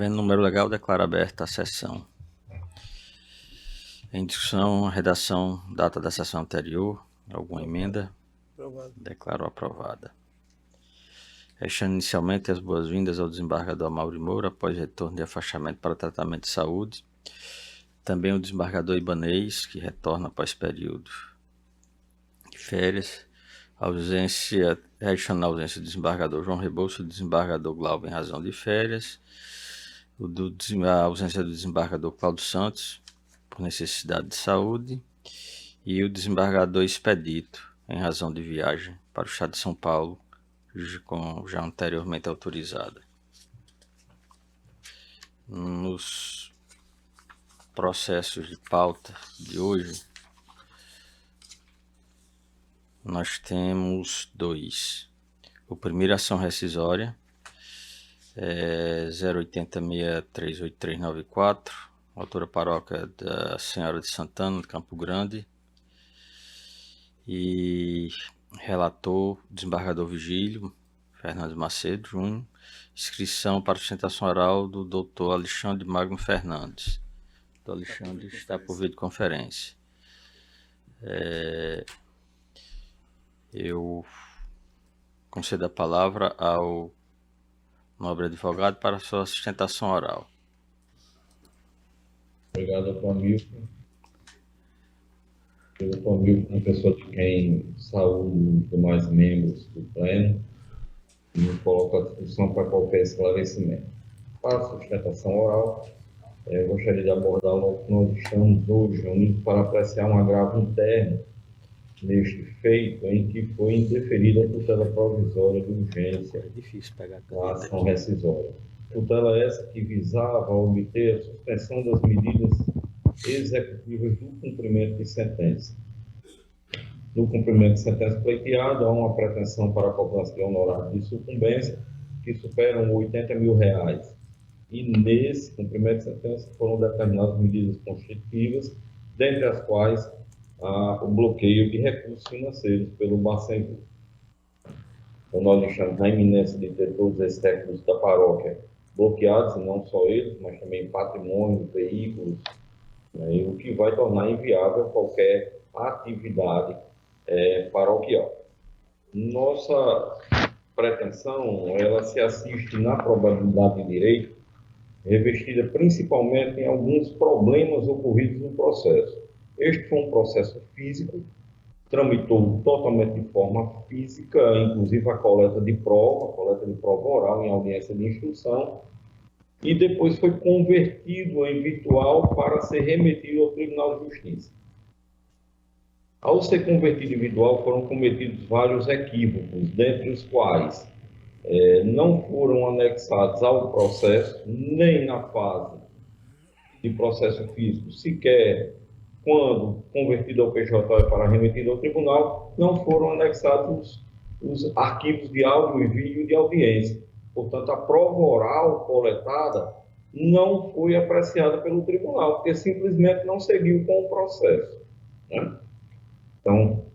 Havendo número legal, declaro aberta a sessão. Em discussão, a redação, data da sessão anterior, alguma emenda? Aprovado. Declaro aprovada. Deixando inicialmente as boas-vindas ao desembargador Amaury Moura, após retorno de afastamento para tratamento de saúde. Também o desembargador Ibanez, que retorna após período de férias. Registrando a ausência do desembargador João Rebouças, do desembargador Glauber em razão de férias. A ausência do desembargador Cláudio Santos, por necessidade de saúde. E o desembargador Expedito, em razão de viagem para o estado de São Paulo, já anteriormente autorizada. Nos processos de pauta de hoje, nós temos dois. O primeiro, ação rescisória, 080638394, autora paróquia da Senhora de Santana, de Campo Grande, e relator, desembargador Vigílio Fernandes Macedo Júnior, inscrição para sustentação oral do Dr. Alexandre Magno Fernandes. O Alexandre está por videoconferência. Eu concedo a palavra ao nobre advogado para sua sustentação oral. Obrigado, Dr. Hamilton. Dr. Hamilton, uma pessoa de quem saúde os demais membros do pleno, e me coloco à discussão para qualquer esclarecimento. Para a sustentação oral, eu gostaria de abordar o que nós estamos hoje reunidos para apreciar um agravo interno neste feito em que foi indeferida a tutela provisória de urgência da ação rescisória. Tutela essa que visava obter a suspensão das medidas executivas do cumprimento de sentença. No cumprimento de sentença pleiteada, há uma pretensão para a cobrança de honorário de sucumbência que superam R$80 mil. E nesse cumprimento de sentença foram determinadas medidas constitutivas, dentre as quais o bloqueio de recursos financeiros pelo Bacen. Então, nós estamos na iminência de ter todos esses recursos da paróquia bloqueados, e não só eles, mas também patrimônio, veículos, né, o que vai tornar inviável qualquer atividade paroquial. Nossa pretensão, ela se assiste na probabilidade de direito, revestida principalmente em alguns problemas ocorridos no processo. Este foi um processo físico, tramitou totalmente de forma física, inclusive a coleta de prova oral em audiência de instrução, e depois foi convertido em virtual para ser remetido ao Tribunal de Justiça. Ao ser convertido em virtual, foram cometidos vários equívocos, dentre os quais não foram anexados ao processo, nem na fase de processo físico, sequer quando convertido ao PJ para remetido ao tribunal, não foram anexados os arquivos de áudio e vídeo de audiência. Portanto, a prova oral coletada não foi apreciada pelo tribunal, porque simplesmente não seguiu com o processo, né? Então,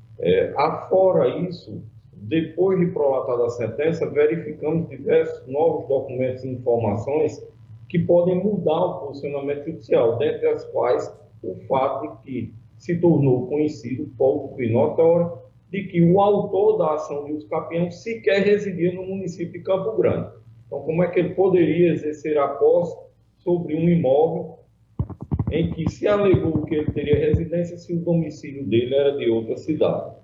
afora isso, depois de prolatada a sentença, verificamos diversos novos documentos e informações que podem mudar o posicionamento judicial, dentre as quais o fato de que se tornou conhecido, pouco e notório, de que o autor da ação de uso capião sequer residia no município de Campo Grande. Então, como é que ele poderia exercer a posse sobre um imóvel em que se alegou que ele teria residência se o domicílio dele era de outra cidade?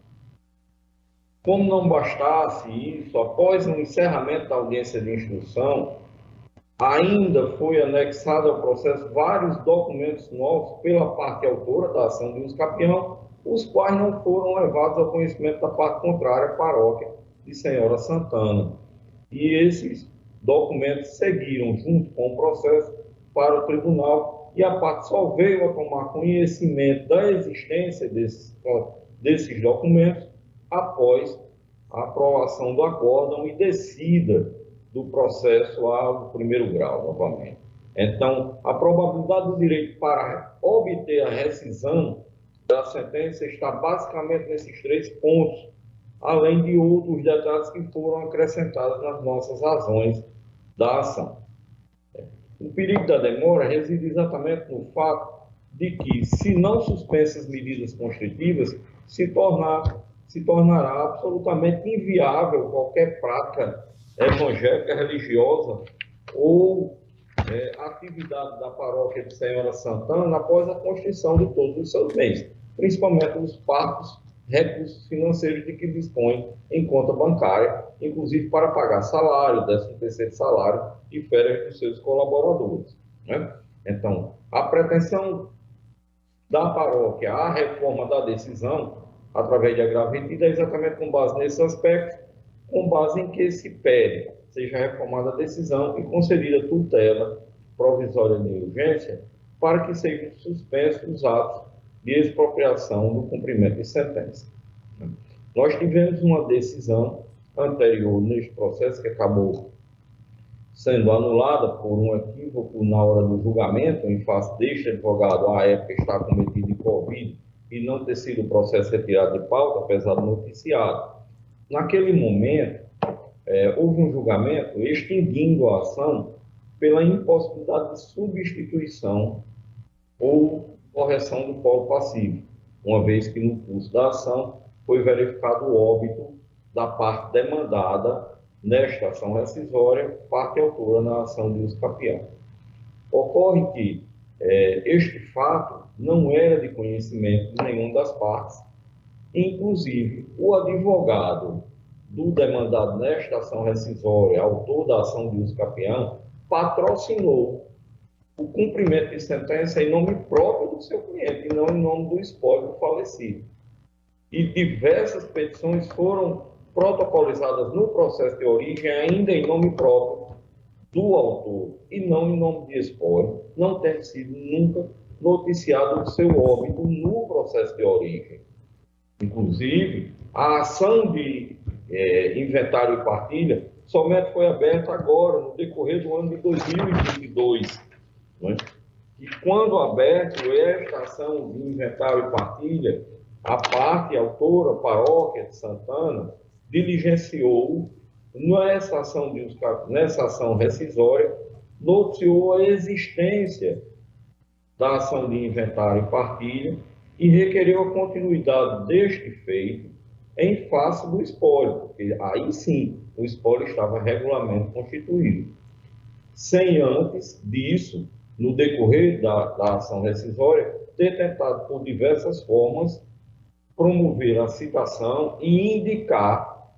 Como não bastasse isso, após o encerramento da audiência de instrução, ainda foi anexado ao processo vários documentos novos pela parte autora da ação de uso capião, os quais não foram levados ao conhecimento da parte contrária, a paróquia de Senhora Santana. E esses documentos seguiram junto com o processo para o tribunal, e a parte só veio a tomar conhecimento da existência desses documentos após a aprovação do acórdão e descida do processo ao primeiro grau, novamente. Então, a probabilidade do direito para obter a rescisão da sentença está basicamente nesses três pontos, além de outros detalhes que foram acrescentados nas nossas razões da ação. O perigo da demora reside exatamente no fato de que, se não suspensas medidas constritivas, se tornará absolutamente inviável qualquer prática evangélica, religiosa ou atividade da paróquia de Senhora Santana após a constituição de todos os seus bens, principalmente os parcos recursos financeiros de que dispõe em conta bancária, inclusive para pagar salário, 13º salário e férias dos seus colaboradores, né? Então, a pretensão da paróquia à reforma da decisão, através de agravo retido, é exatamente com base nesse aspecto, com base em que se pede seja reformada a decisão e concedida tutela provisória de urgência para que sejam suspensos os atos de expropriação do cumprimento de sentença. Nós tivemos uma decisão anterior neste processo que acabou sendo anulada por um equívoco na hora do julgamento, em face deste advogado, à época, estar cometido de Covid e não ter sido o processo retirado de pauta, apesar do noticiado. Naquele momento, houve um julgamento extinguindo a ação pela impossibilidade de substituição ou correção do polo passivo, uma vez que no curso da ação foi verificado o óbito da parte demandada nesta ação rescisória, parte autora na ação de uso capião. Ocorre que este fato não era de conhecimento de nenhuma das partes, inclusive o advogado do demandado nesta ação rescisória, autor da ação de uso capião, patrocinou o cumprimento de sentença em nome próprio do seu cliente, e não em nome do espólio do falecido. E diversas petições foram protocolizadas no processo de origem, ainda em nome próprio do autor, e não em nome de espólio, não tendo sido nunca noticiado o seu óbito no processo de origem. Inclusive, a ação de inventário e partilha somente foi aberta agora, no decorrer do ano de 2022. Né? E quando aberto esta ação de inventário e partilha, a parte autora, paróquia de Santana, diligenciou nessa ação rescisória, noticiou a existência da ação de inventário e partilha e requereu a continuidade deste feito em face do espólio, porque aí sim o espólio estava regularmente constituído. Sem antes disso, no decorrer da ação rescisória, ter tentado por diversas formas promover a citação e indicar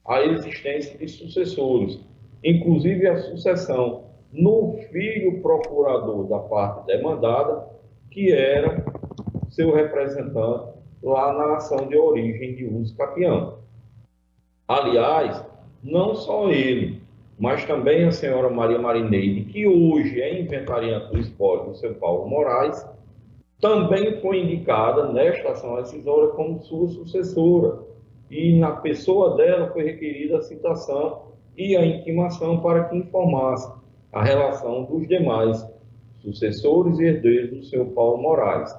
a existência de sucessores, inclusive a sucessão no filho procurador da parte demandada, que era seu representante lá na ação de origem de uso capião. Aliás, não só ele, mas também a senhora Maria Marineide, que hoje é inventariante do espólio do seu Paulo Moraes, também foi indicada nesta ação rescisória como sua sucessora, e na pessoa dela foi requerida a citação e a intimação para que informasse a relação dos demais sucessores e herdeiros do seu Paulo Moraes.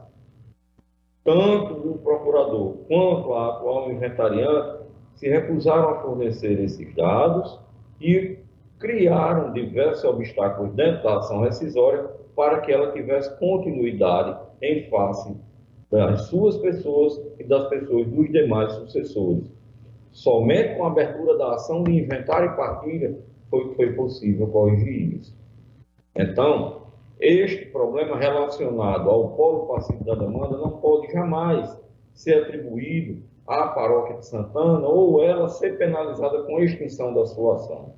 Tanto o procurador quanto a atual inventariante se recusaram a fornecer esses dados e criaram diversos obstáculos dentro da ação rescisória para que ela tivesse continuidade em face das suas pessoas e das pessoas dos demais sucessores. Somente com a abertura da ação de inventário e partilha foi possível corrigir isso. Então, este problema relacionado ao polo passivo da demanda não pode jamais ser atribuído à paróquia de Santana ou ela ser penalizada com a extinção da sua ação.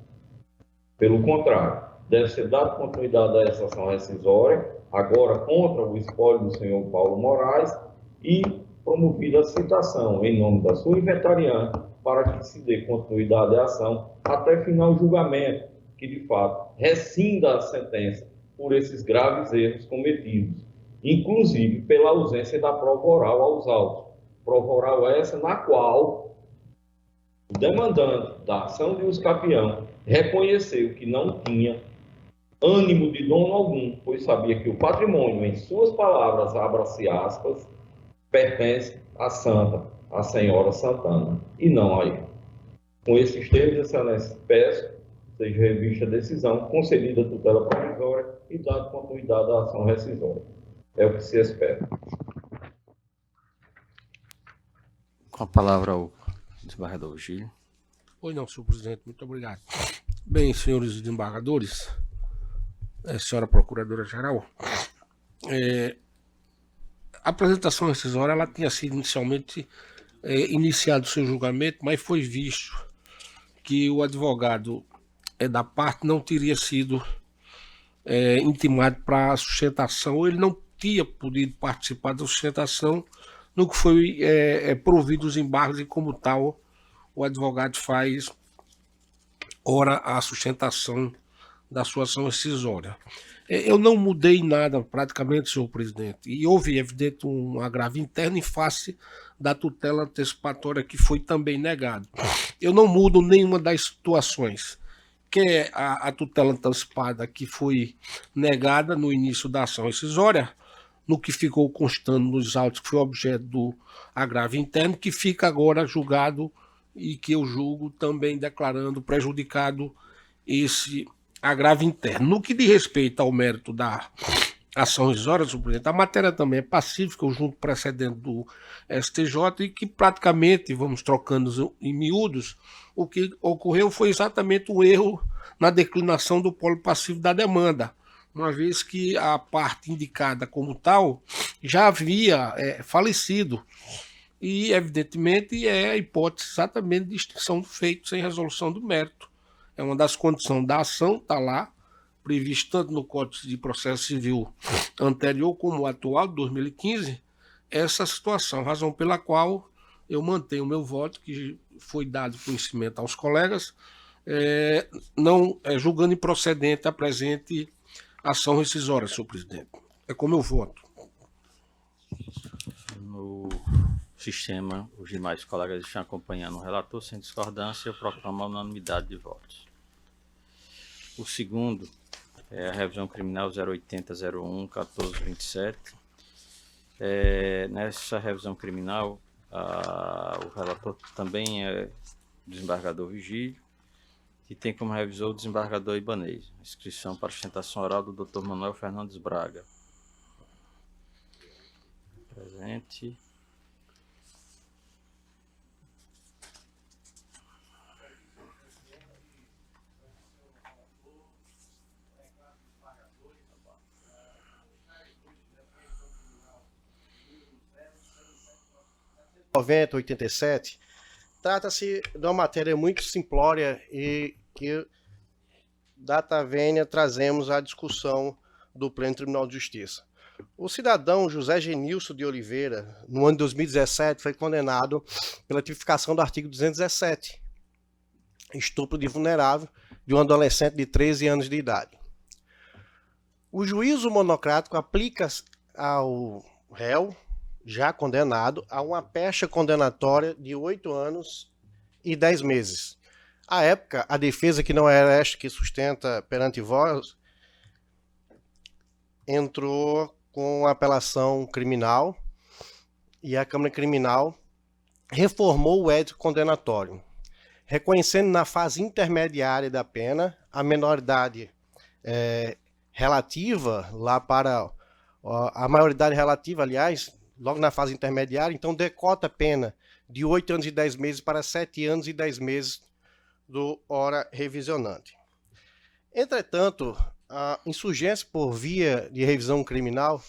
Pelo contrário, deve ser dada continuidade a essa ação rescisória, agora contra o espólio do senhor Paulo Moraes, e promovida a citação em nome da sua inventariante para que se dê continuidade à ação até final julgamento, que de fato rescinda a sentença por esses graves erros cometidos, inclusive pela ausência da prova oral aos autos. Prova oral essa na qual o demandante da ação de uso capião reconheceu que não tinha ânimo de dono algum, pois sabia que o patrimônio, em suas palavras, abra-se aspas, pertence à santa, à senhora Santana, e não a ele. Com esses termos, excelência, peço seja revista a decisão, concedida a tutela provisória e dado continuidade à ação rescisória. É o que se espera. Com a palavra o desembargador Virgílio. Pois não, senhor presidente, muito obrigado. Bem, senhores desembargadores, senhora procuradora-geral, a apresentação rescisória ela tinha sido inicialmente iniciado o seu julgamento, mas foi visto que o advogado da parte não teria sido intimado para a sustentação, ou ele não tinha podido participar da sustentação no que foi provido os embargos, e como tal o advogado faz ora a sustentação da sua ação rescisória. Eu não mudei nada praticamente, senhor presidente, e houve, evidente, um agravo interno em face da tutela antecipatória que foi também negado. Eu não mudo nenhuma das situações, que é a tutela antecipada que foi negada no início da ação rescisória, no que ficou constando nos autos que foi objeto do agravo interno, que fica agora julgado e que eu julgo também declarando prejudicado esse agravo interno. No que diz respeito ao mérito da ação rescisória, senhor presidente, a matéria também é pacífica, o junto precedente do STJ, e que praticamente, vamos trocando em miúdos, o que ocorreu foi exatamente um erro na declinação do polo passivo da demanda, uma vez que a parte indicada como tal já havia falecido. E, evidentemente, é a hipótese exatamente de extinção do feito sem resolução do mérito. É uma das condições da ação, está lá, previsto tanto no Código de Processo Civil anterior como o atual, de 2015, essa situação, razão pela qual eu mantenho o meu voto, que foi dado conhecimento aos colegas, não julgando improcedente a presente ação rescisória, senhor presidente. É como eu voto. No sistema, os demais colegas estão acompanhando o relator sem discordância. Eu proclamo a unanimidade de votos. O segundo é a revisão criminal 08001-1427. Nessa revisão criminal, o relator também é o desembargador Virgílio, que tem como revisor o desembargador Ibanez. Inscrição para sustentação oral do Dr. Manuel Fernandes Braga. Presente. noventa, 87, trata-se de uma matéria muito simplória e que, data vênia, trazemos à discussão do Pleno Tribunal de Justiça. O cidadão José Genilson de Oliveira, no ano de 2017, foi condenado pela tipificação do artigo 217, estupro de vulnerável de um adolescente de 13 anos de idade. O juízo monocrático aplica ao réu já condenado a uma pecha condenatória de 8 anos e 10 meses. À época, a defesa, que não era esta que sustenta perante vós, entrou com apelação criminal e a Câmara Criminal reformou o edito condenatório, reconhecendo na fase intermediária da pena a menoridade relativa, lá para a maioridade relativa, aliás, logo na fase intermediária, então decota a pena de 8 anos e 10 meses para 7 anos e 10 meses do ora revisionante. Entretanto, a insurgência por via de revisão criminal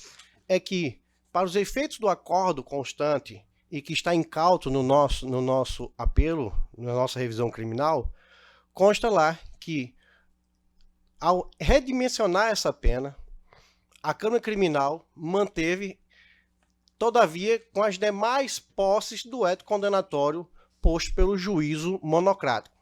é que, para os efeitos do acordo constante e que está incauto no nosso apelo, na nossa revisão criminal, consta lá que, ao redimensionar essa pena, a Câmara Criminal manteve, todavia, com as demais posses do edito condenatório posto pelo juízo monocrático.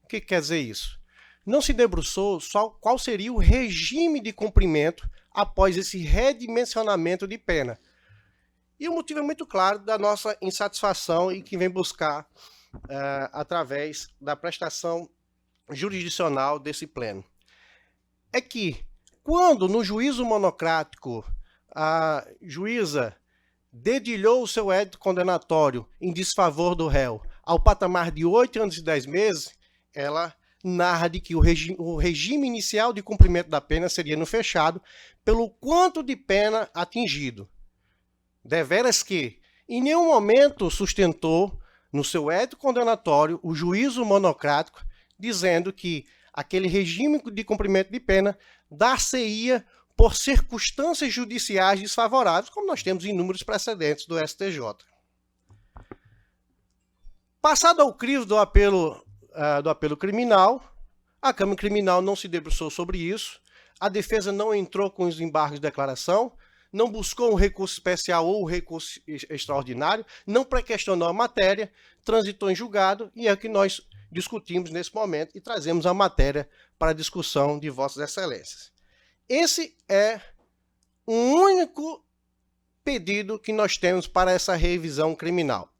O que quer dizer isso? Não se debruçou só qual seria o regime de cumprimento após esse redimensionamento de pena. E o motivo é muito claro da nossa insatisfação e que vem buscar através da prestação jurisdicional desse pleno. É que, quando no juízo monocrático a juíza dedilhou o seu edito condenatório em desfavor do réu ao patamar de 8 anos e 10 meses, ela narra de que o regime inicial de cumprimento da pena seria no fechado pelo quanto de pena atingido. Deveras que, em nenhum momento sustentou no seu édito condenatório o juízo monocrático, dizendo que aquele regime de cumprimento de pena dar-se-ia por circunstâncias judiciais desfavoráveis, como nós temos inúmeros precedentes do STJ. Passado ao crivo do apelo criminal, a Câmara Criminal não se debruçou sobre isso, a defesa não entrou com os embargos de declaração, não buscou um recurso especial ou um recurso extraordinário, não pré-questionou a matéria, transitou em julgado, e é o que nós discutimos nesse momento e trazemos a matéria para a discussão de Vossas Excelências. Esse é o único pedido que nós temos para essa revisão criminal.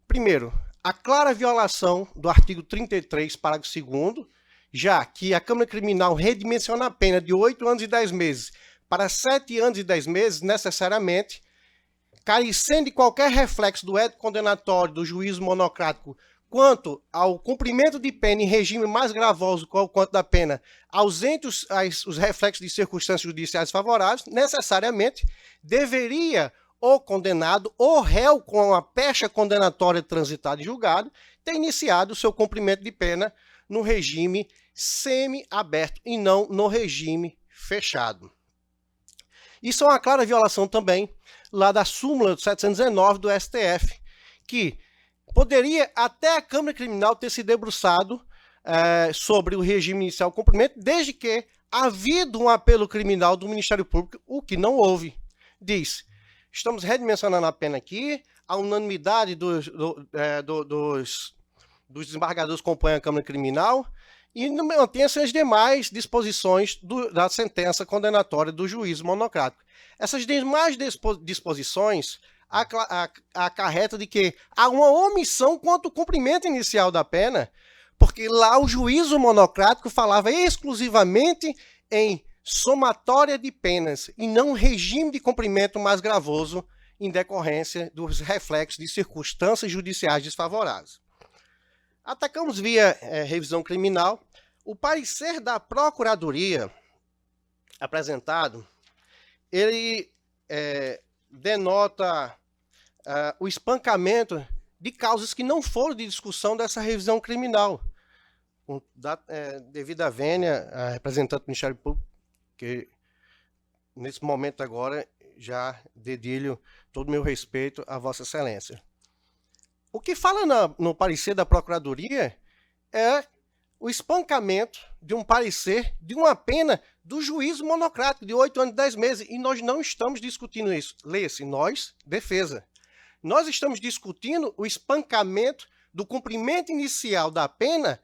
Primeiro, a clara violação do artigo 33, parágrafo 2º, já que a Câmara Criminal redimensiona a pena de 8 anos e 10 meses para 7 anos e 10 meses, necessariamente, carecendo de qualquer reflexo do édito condenatório do juízo monocrático quanto ao cumprimento de pena em regime mais gravoso quanto da pena, ausente os reflexos de circunstâncias judiciais favoráveis, necessariamente deveria o condenado ou réu com a pecha condenatória transitada em julgado ter iniciado o seu cumprimento de pena no regime semi-aberto e não no regime fechado. Isso é uma clara violação também lá da súmula 719 do STF, que poderia até a Câmara Criminal ter se debruçado sobre o regime inicial cumprimento, desde que havido um apelo criminal do Ministério Público, o que não houve. Diz: estamos redimensionando a pena aqui, a unanimidade dos desembargadores compõe a Câmara Criminal e mantém-se as demais disposições da sentença condenatória do juízo monocrático. Essas demais disposições acarretam de que há uma omissão quanto ao cumprimento inicial da pena, porque lá o juízo monocrático falava exclusivamente em somatória de penas e não regime de cumprimento mais gravoso em decorrência dos reflexos de circunstâncias judiciais desfavoráveis. Atacamos via revisão criminal. O parecer da Procuradoria apresentado, ele denota o espancamento de causas que não foram de discussão dessa revisão criminal. Devido à vênia, a representante do Ministério Público, que nesse momento agora já dedilho todo o meu respeito a Vossa Excelência. O que fala no parecer da Procuradoria é o espancamento de um parecer de uma pena do juízo monocrático de 8 anos e 10 meses. E nós não estamos discutindo isso. Leia-se, nós, defesa. Nós estamos discutindo o espancamento do cumprimento inicial da pena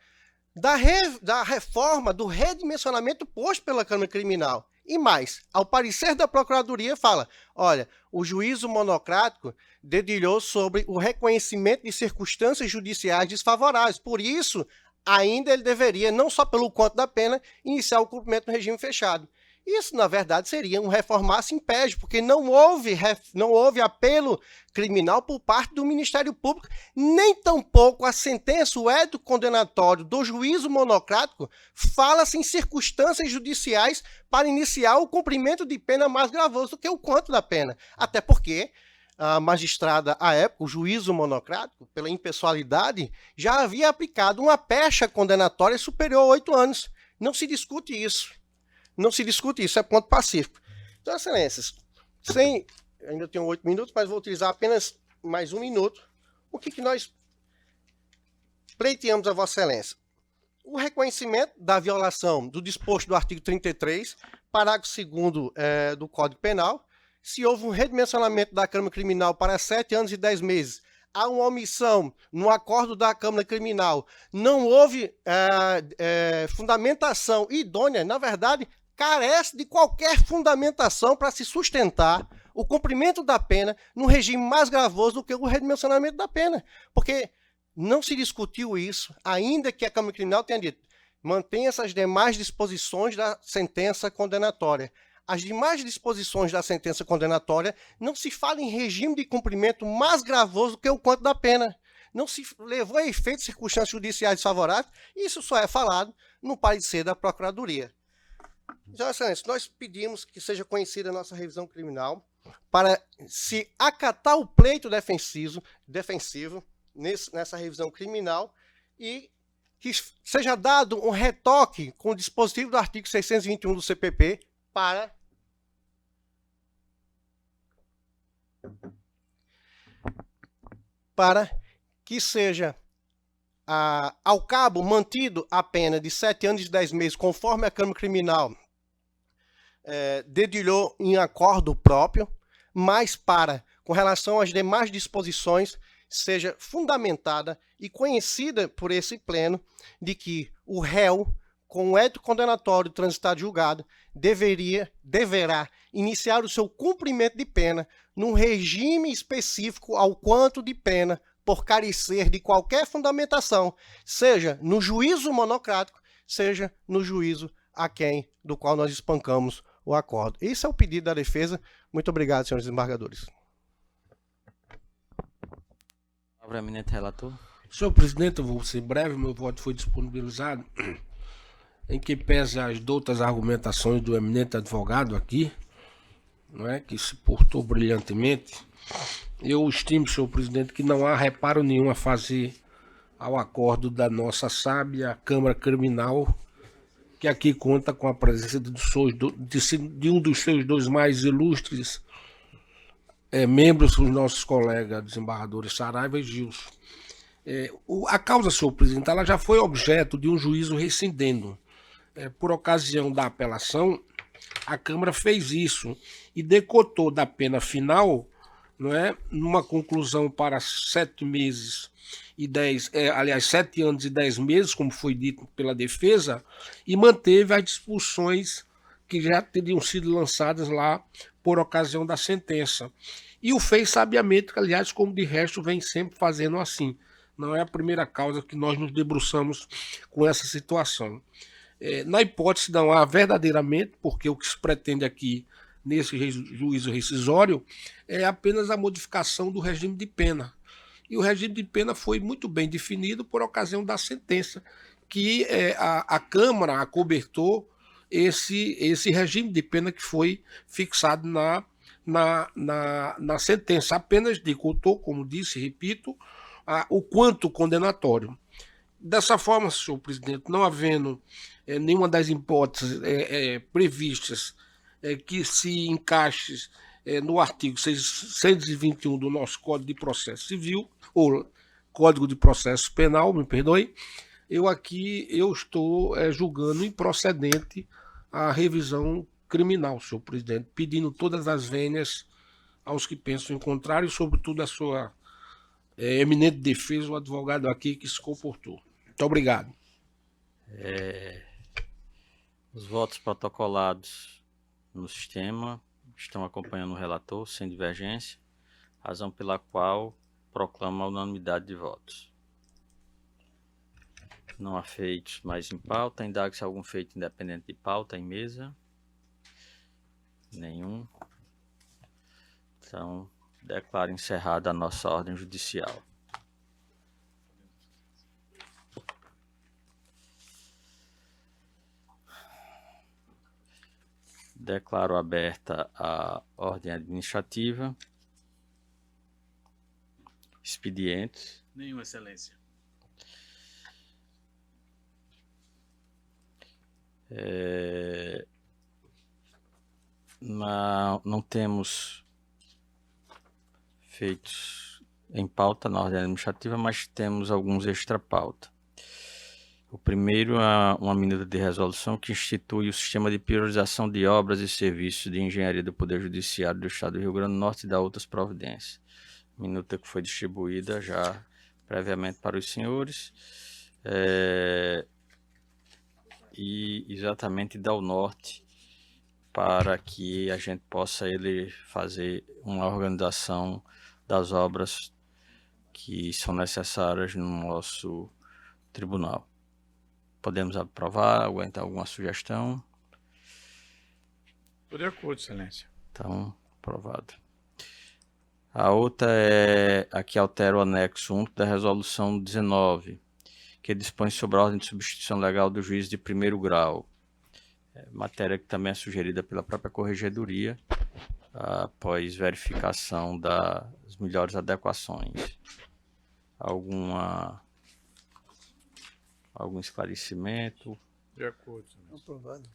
da reforma, do redimensionamento posto pela Câmara Criminal. E mais, ao parecer da Procuradoria fala, olha, o juízo monocrático dedilhou sobre o reconhecimento de circunstâncias judiciais desfavoráveis. Por isso, ainda ele deveria, não só pelo quanto da pena, iniciar o cumprimento no regime fechado. Isso, na verdade, seria um reformar-se impede, porque não houve apelo criminal por parte do Ministério Público, nem tampouco a sentença, o édito condenatório do juízo monocrático, fala-se em circunstâncias judiciais para iniciar o cumprimento de pena mais gravoso do que o quanto da pena. Até porque a magistrada, à época, o juízo monocrático, pela impessoalidade, já havia aplicado uma pecha condenatória superior a 8 anos. Não se discute isso. Não se discute isso, é ponto pacífico. Então, Excelências, ainda tenho 8 minutos, mas vou utilizar apenas mais 1 minuto. O que nós pleiteamos a Vossa Excelência? O reconhecimento da violação do disposto do artigo 33, parágrafo 2º do Código Penal. Se houve um redimensionamento da Câmara Criminal para 7 anos e 10 meses, há uma omissão no acordo da Câmara Criminal, não houve fundamentação idônea, na verdade, carece de qualquer fundamentação para se sustentar o cumprimento da pena num regime mais gravoso do que o redimensionamento da pena. Porque não se discutiu isso, ainda que a Câmara Criminal tenha dito, mantém essas demais disposições da sentença condenatória. As demais disposições da sentença condenatória não se fala em regime de cumprimento mais gravoso do que o quanto da pena. não se levou a efeito circunstâncias judiciais desfavoráveis, isso só é falado no parecer da Procuradoria. Então, Excelência, nós pedimos que seja conhecida a nossa revisão criminal para se acatar o pleito defensivo nessa revisão criminal e que seja dado um retoque com o dispositivo do artigo 621 do CPP para que seja ao cabo mantido a pena de 7 anos e 10 meses, conforme a Câmara Criminal dedilhou em acordo próprio, mas com relação às demais disposições, seja fundamentada e conhecida por esse pleno de que o réu, com o édito condenatório transitado julgado, deverá iniciar o seu cumprimento de pena num regime específico ao quanto de pena por carecer de qualquer fundamentação, seja no juízo monocrático, seja no juízo do qual nós espancamos o acordo. Esse é o pedido da defesa. Muito obrigado, senhores desembargadores. Palavra, eminente relator. Senhor presidente, eu vou ser breve, meu voto foi disponibilizado, em que pese as doutas argumentações do eminente advogado aqui, não é, que se portou brilhantemente, eu estimo, senhor presidente, que não há reparo nenhum a fazer ao acordo da nossa sábia Câmara Criminal, que aqui conta com a presença de um dos seus 2 mais ilustres membros, os nossos colegas desembargadores Saraiva e Gilson. A causa, senhor presidente, ela já foi objeto de um juízo rescindendo. Por ocasião da apelação, a Câmara fez isso e decotou da pena final, não é, numa conclusão para 7 meses e 7 anos e 10 meses, como foi dito pela defesa, e manteve as disposições que já teriam sido lançadas lá por ocasião da sentença. E o fez sabiamente, aliás, como de resto vem sempre fazendo assim. Não é a primeira causa que nós nos debruçamos com essa situação. Na hipótese, não há verdadeiramente, porque o que se pretende aqui nesse juízo rescisório é apenas a modificação do regime de pena. E o regime de pena foi muito bem definido por ocasião da sentença, que a Câmara acobertou esse regime de pena que foi fixado na sentença. Apenas decotou, como disse, repito, o quanto condenatório. Dessa forma, senhor presidente, não havendo nenhuma das hipóteses previstas que se encaixe no artigo 621 do nosso Código de Processo Civil, ou Código de Processo Penal, me perdoe, eu estou julgando improcedente a revisão criminal, senhor presidente, pedindo todas as vênias aos que pensam em contrário, e sobretudo a sua eminente defesa, o advogado aqui que se comportou. Muito obrigado. Os votos protocolados no sistema estão acompanhando o relator, sem divergência, razão pela qual proclama a unanimidade de votos. Não há feitos mais em pauta. Indago se há algum feito independente de pauta em mesa. Nenhum. Então, declaro encerrada a nossa ordem judicial. Declaro aberta a ordem administrativa. Expedientes. Nenhuma, excelência. Não temos feitos em pauta na ordem administrativa, mas temos alguns extra-pauta. O primeiro é uma minuta de resolução que institui o sistema de priorização de obras e serviços de engenharia do Poder Judiciário do Estado do Rio Grande do Norte e da outras providências. Minuta que foi distribuída já previamente para os senhores. E exatamente dá o norte para que a gente possa fazer uma organização das obras que são necessárias no nosso tribunal. Podemos aprovar, aguentar alguma sugestão? Estou de acordo, excelência. Então, aprovado. A outra é a que altera o anexo 1 da resolução 19, que dispõe sobre a ordem de substituição legal do juiz de primeiro grau. Matéria que também é sugerida pela própria Corregedoria, após verificação das melhores adequações. Algum esclarecimento? De acordo, senhor. Aprovado.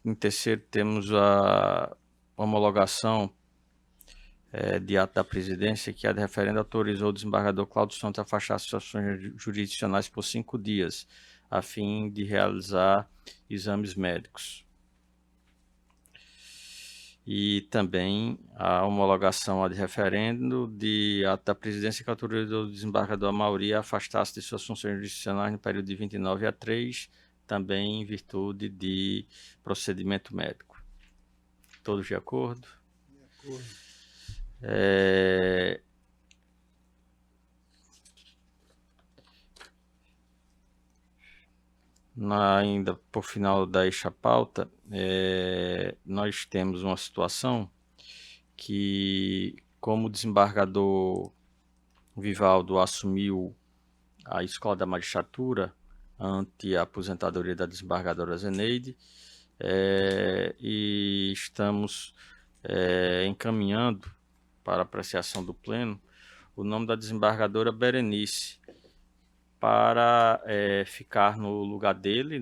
Em terceiro, temos a homologação de ato da presidência que a de referendo autorizou o desembargador Cláudio Santos a afastar as ações jurisdicionais por 5 dias, a fim de realizar exames médicos. E também a homologação de referendo de ato da presidência que autorizou o desembargador Amaury a afastar-se de suas funções jurisdicionais no período de 29/3, também em virtude de procedimento médico. Todos de acordo? De acordo. Ainda por final da esta pauta, nós temos uma situação que, como o desembargador Vivaldo assumiu a Escola da Magistratura ante a aposentadoria da desembargadora Zeneide, e estamos encaminhando para apreciação do Pleno o nome da desembargadora Berenice, para ficar no lugar dele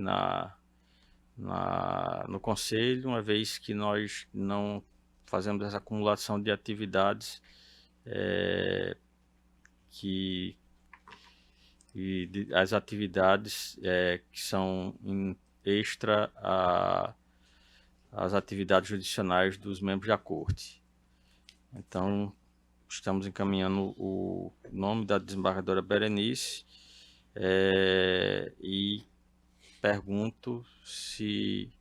no Conselho, uma vez que nós não fazemos essa acumulação de atividades as atividades que são extra às atividades judicionais dos membros da Corte. Então, estamos encaminhando o nome da desembargadora Berenice e pergunto se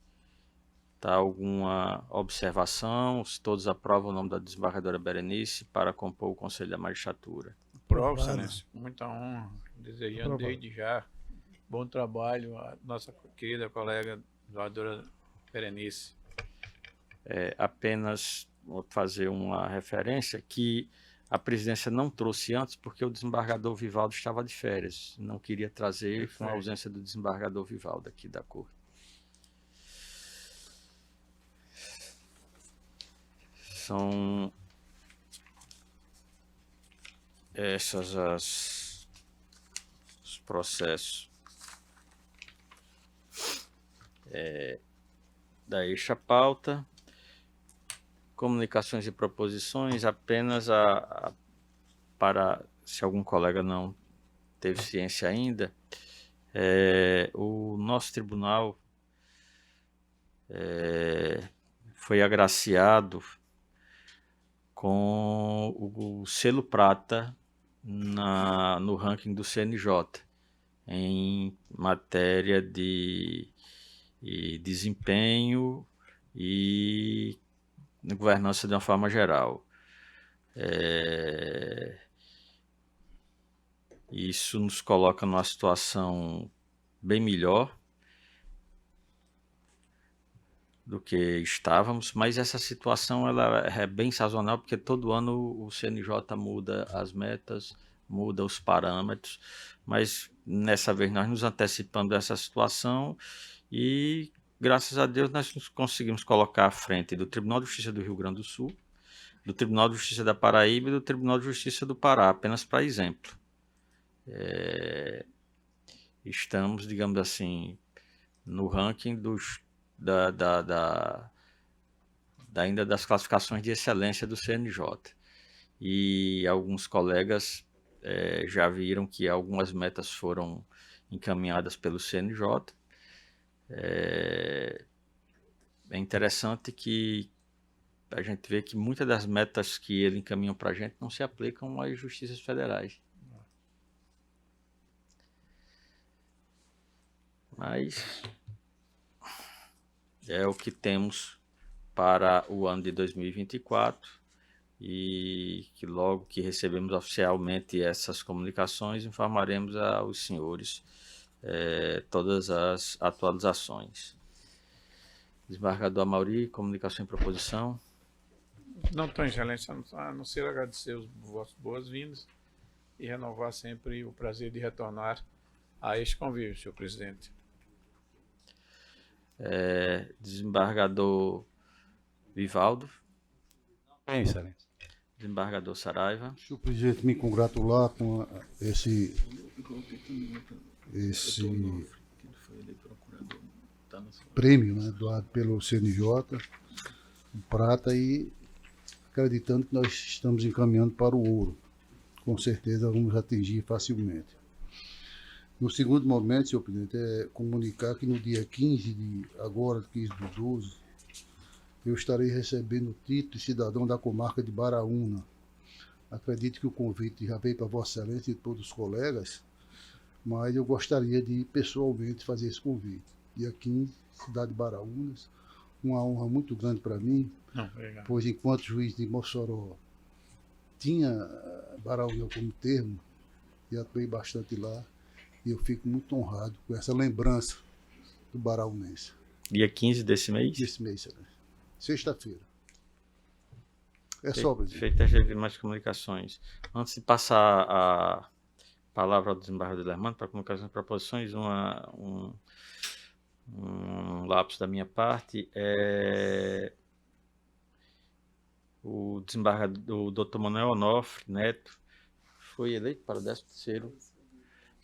está alguma observação, se todos aprovam o nome da desembargadora Berenice para compor o Conselho da Magistratura. Prova, Aprovado. excelência. Muita honra. Desejando desde já bom trabalho à nossa querida colega doadora Berenice. Apenas vou fazer uma referência que a presidência não trouxe antes porque o desembargador Vivaldo estava de férias. Não queria trazer com a ausência do desembargador Vivaldo aqui da Corte. São essas os processos da esta pauta. Comunicações e proposições, apenas para, se algum colega não teve ciência ainda, o nosso tribunal foi agraciado com o selo prata no ranking do CNJ, em matéria de desempenho e governança de uma forma geral. Isso nos coloca numa situação bem melhor do que estávamos, mas essa situação ela é bem sazonal, porque todo ano o CNJ muda as metas, muda os parâmetros, mas nessa vez nós nos antecipamos dessa situação e, graças a Deus, nós conseguimos colocar à frente do Tribunal de Justiça do Rio Grande do Sul, do Tribunal de Justiça da Paraíba e do Tribunal de Justiça do Pará, apenas para exemplo. Estamos, digamos assim, no ranking ainda das classificações de excelência do CNJ. E alguns colegas já viram que algumas metas foram encaminhadas pelo CNJ. É interessante que a gente vê que muitas das metas que ele encaminhou para a gente não se aplicam às justiças federais. Mas é o que temos para o ano de 2024 e que logo que recebemos oficialmente essas comunicações informaremos aos senhores todas as atualizações. Desembargador Amaury, comunicação e proposição. Não tenho, excelência, a não ser agradecer os vossas boas-vindas e renovar sempre o prazer de retornar a este convívio, senhor presidente. Desembargador Vivaldo. É, excelência. Desembargador Saraiva. Senhor presidente, me congratular com esse prêmio, né, doado pelo CNJ, o prata, e acreditando que nós estamos encaminhando para o ouro. Com certeza vamos atingir facilmente. No segundo momento, senhor presidente, é comunicar que no dia 15 de 12, eu estarei recebendo o título de cidadão da comarca de Baraúna. Acredito que o convite já veio para Vossa Excelência e todos os colegas, mas eu gostaria de pessoalmente fazer esse convite. Dia 15, cidade de Baraúnas, uma honra muito grande para mim, pois enquanto juiz de Mossoró tinha Baraúna como termo, e atuei bastante lá, e eu fico muito honrado com essa lembrança do baraunense. Dia 15 desse mês? Desse mês, excelência. Sexta-feira. É só, presidente. Feitas as demais comunicações. Antes de passar a palavra ao desembargador Lermando para comunicações e proposições, um lapso da minha parte. O desembargador, o Dr. Manuel Onofre Neto, foi eleito para o 13º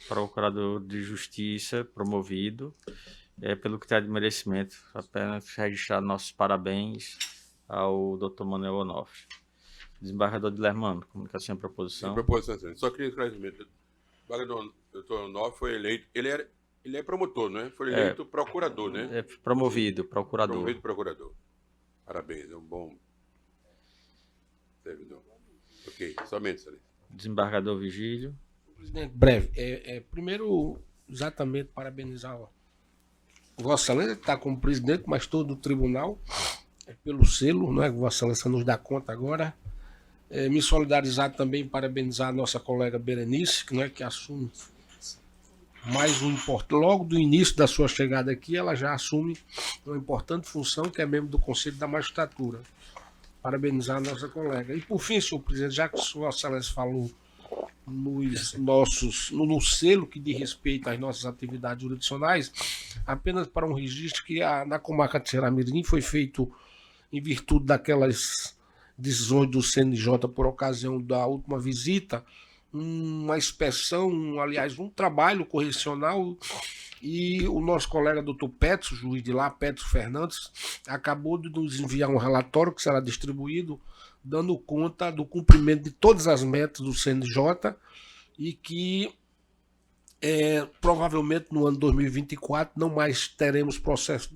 Procurador de Justiça, promovido, pelo critério de merecimento. Apenas registrar nossos parabéns ao Dr. Manuel Onofre. Desembargador de Lermando, comunicação e proposição. Sim, proposição, senhor. Só queria esclarecimento. O desembargador Dr. Onofre foi eleito, ele é promotor, não é? Foi eleito procurador, né? Promovido, procurador. Promovido procurador. Parabéns, é um bom servidor. Ok, somente, senhor. Desembargador Vigílio. Presidente, breve. Primeiro, exatamente parabenizar Vossa Excelência, que está como presidente, mas todo o tribunal, pelo selo, não é, que Vossa Excelência nos dá conta agora. Me solidarizar também, parabenizar a nossa colega Berenice, que assume mais um importante. Logo do início da sua chegada aqui, ela já assume uma importante função, que é membro do Conselho da Magistratura. Parabenizar a nossa colega. E por fim, senhor presidente, já que Vossa Excelência falou no selo que diz respeito às nossas atividades jurisdicionais, apenas para um registro que na comarca de Ceará-Mirim foi feito em virtude daquelas decisões do CNJ por ocasião da última visita, uma inspeção, aliás, um trabalho correcional, e o nosso colega doutor Petro, juiz de lá, Petro Fernandes, acabou de nos enviar um relatório que será distribuído, dando conta do cumprimento de todas as metas do CNJ, e que provavelmente no ano 2024 não mais teremos processo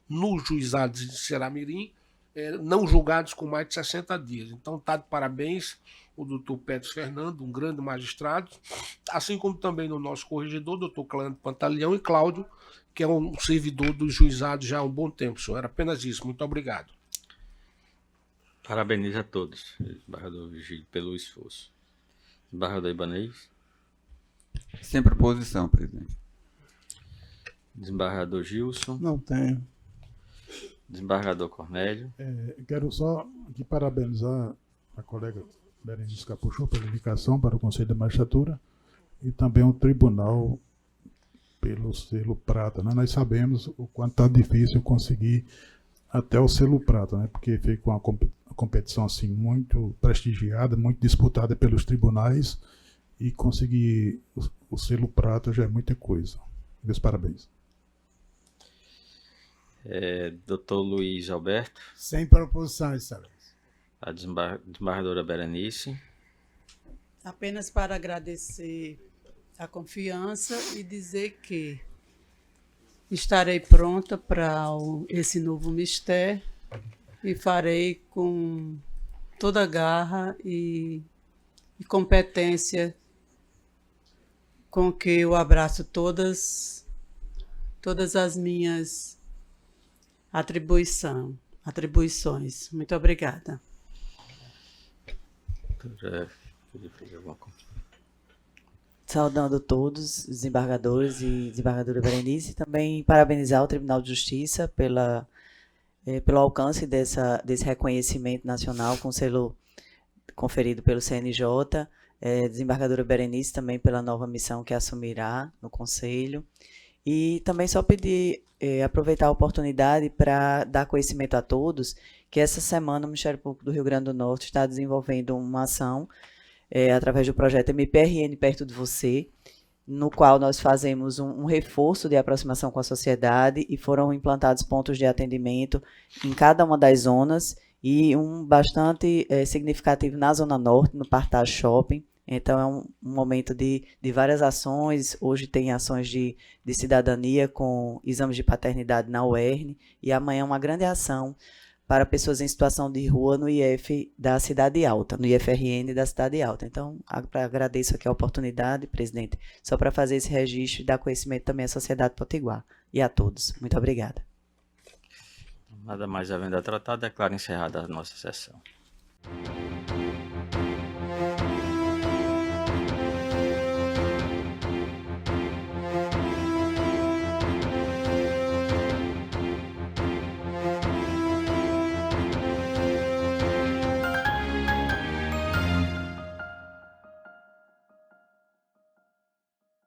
nos juizados de Ceará-Mirim, não julgados com mais de 60 dias. Então está de parabéns o doutor Petro Fernando, um grande magistrado, assim como também no nosso corregedor, doutor Cleandro Pantaleão, e Cláudio, que é um servidor dos juizados já há um bom tempo, senhor. Era apenas isso. Muito obrigado. Parabenizo a todos, desembargador Vigílio, pelo esforço. Desembargador Ibanez. Sem proposição, presidente. Desembargador Gilson. Não tenho. Desembargador Cornélio. Quero só aqui parabenizar a colega Berenice Capuchon pela indicação para o Conselho da Magistratura e também o tribunal pelo selo prata, né? Nós sabemos o quanto está difícil conseguir até o selo prata, né? Porque fica uma competição assim muito prestigiada, muito disputada pelos tribunais, e conseguir o selo prata já é muita coisa. Meus parabéns. Doutor Luiz Alberto. Sem proposição, excelência. A desembargadora Berenice. Apenas para agradecer a confiança e dizer que estarei pronta para esse novo mistério e farei com toda a garra e competência com que eu abraço todas as minhas atribuições. Muito obrigada. saudando todos, os desembargadores e desembargadora Berenice, e também parabenizar o Tribunal de Justiça pelo alcance desse reconhecimento nacional com selo conferido pelo CNJ, desembargadora Berenice também pela nova missão que assumirá no Conselho, e também só pedir, aproveitar a oportunidade para dar conhecimento a todos que essa semana o Ministério Público do Rio Grande do Norte está desenvolvendo uma ação através do projeto MPRN Perto de Você, no qual nós fazemos um reforço de aproximação com a sociedade e foram implantados pontos de atendimento em cada uma das zonas e um bastante significativo na Zona Norte, no Partage Shopping. Então é um momento de várias ações. Hoje tem ações de cidadania com exames de paternidade na UERN e amanhã uma grande ação para pessoas em situação de rua no IF da Cidade Alta, no IFRN da Cidade Alta. Então, agradeço aqui a oportunidade, presidente, só para fazer esse registro e dar conhecimento também à sociedade potiguar e a todos. Muito obrigada. Nada mais havendo a tratar, declaro encerrada a nossa sessão.